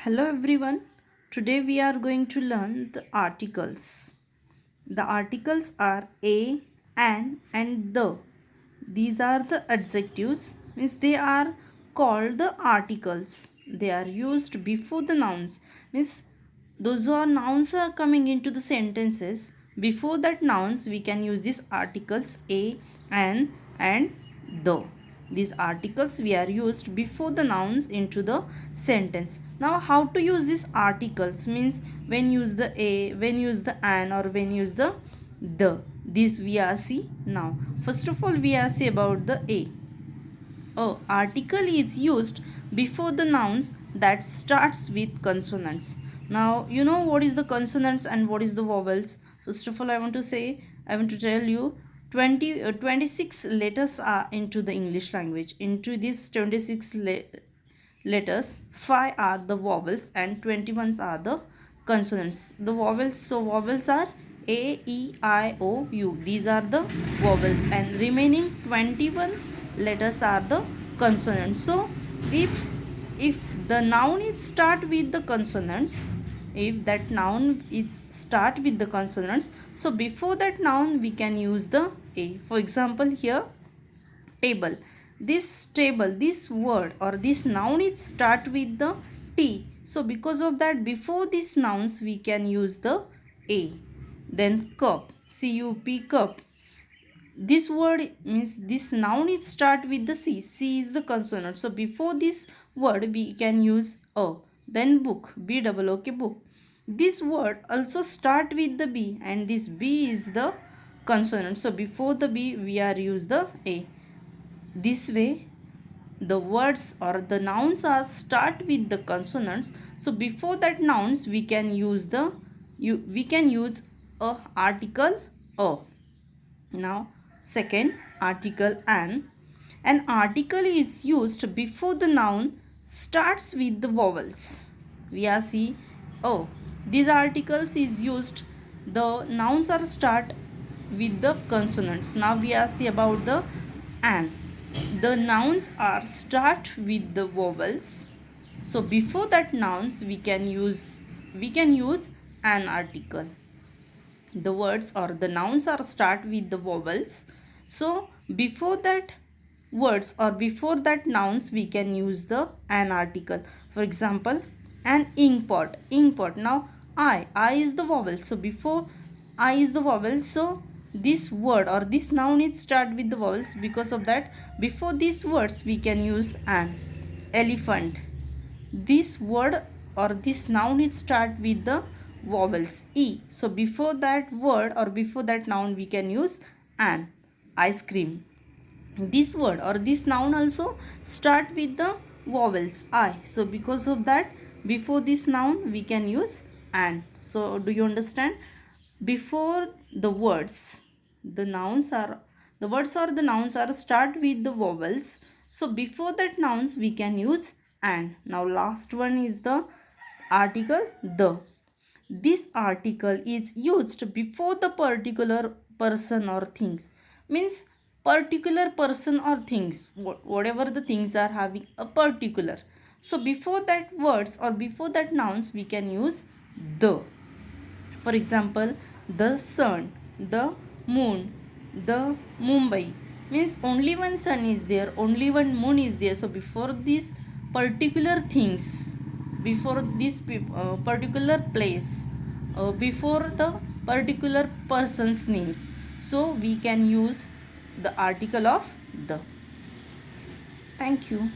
Hello everyone. Today we are going to learn the articles. The articles are a, an and the. These are the adjectives, means they are called the articles. They are used before the nouns, means those are nouns are coming into the sentences. Before that nouns we can use these articles a, an and the. These articles we are used before the nouns into the sentence. Now how to use these articles means when use the a, when use the an or when use the. This we are see now. First of all we are see about the a. A article is used before the nouns that starts with consonants. Now you know what is the consonants and what is the vowels. First of all I want to tell you 26 letters are into the English language. Into these 26 letters, 5 are the vowels and 21 are the consonants. The vowels, so vowels are a, E, I, O, U. These are the vowels and remaining 21 letters are the consonants. So if the noun is start with the consonants, if that noun is start with the consonants, so before that noun we can use the a. For example here, table. This word or this noun is start with the T. So because of that, before these nouns we can use the a. Then cup, C-U-P, cup. This word means this noun is start with the C. C is the consonant. So before this word we can use a. Then book, B-O-O-K, book. This word also start with the B and this B is the consonant. So before the B we are use the a. This way the words or the nouns are start with the consonants. So before that nouns we can use a article a. Now second, article an. An article is used before the noun starts with the vowels. We are see oh, these articles is used, the nouns are start with the consonants. Now we are see about the an. The nouns are start with the vowels. So before that nouns we can use an article. The words or the nouns are start with the vowels. So before that words or before that nouns we can use the an article. For example, an inkpot. Inkpot. Now I is the vowel. So before I is the vowel, so this word or this noun is start with the vowels. Because of that, before these words we can use an. Elephant. This word or this noun is start with the vowels E. So before that word or before that noun we can use an. Ice cream. This word or this noun also start with the vowels I. So because of that, before this noun we can use an. So do you understand? Before the words, the words or the nouns are start with the vowels. So before that nouns we can use and. Now last one is the article the. This article is used before the particular person or things. Means particular person or things, whatever the things are having a particular. So before that words or before that nouns we can use the. For example, the sun, the moon, the Mumbai. Means only one sun is there, only one moon is there. So before these particular things, before this particular place, before the particular person's names, so we can use the article of the. Thank you.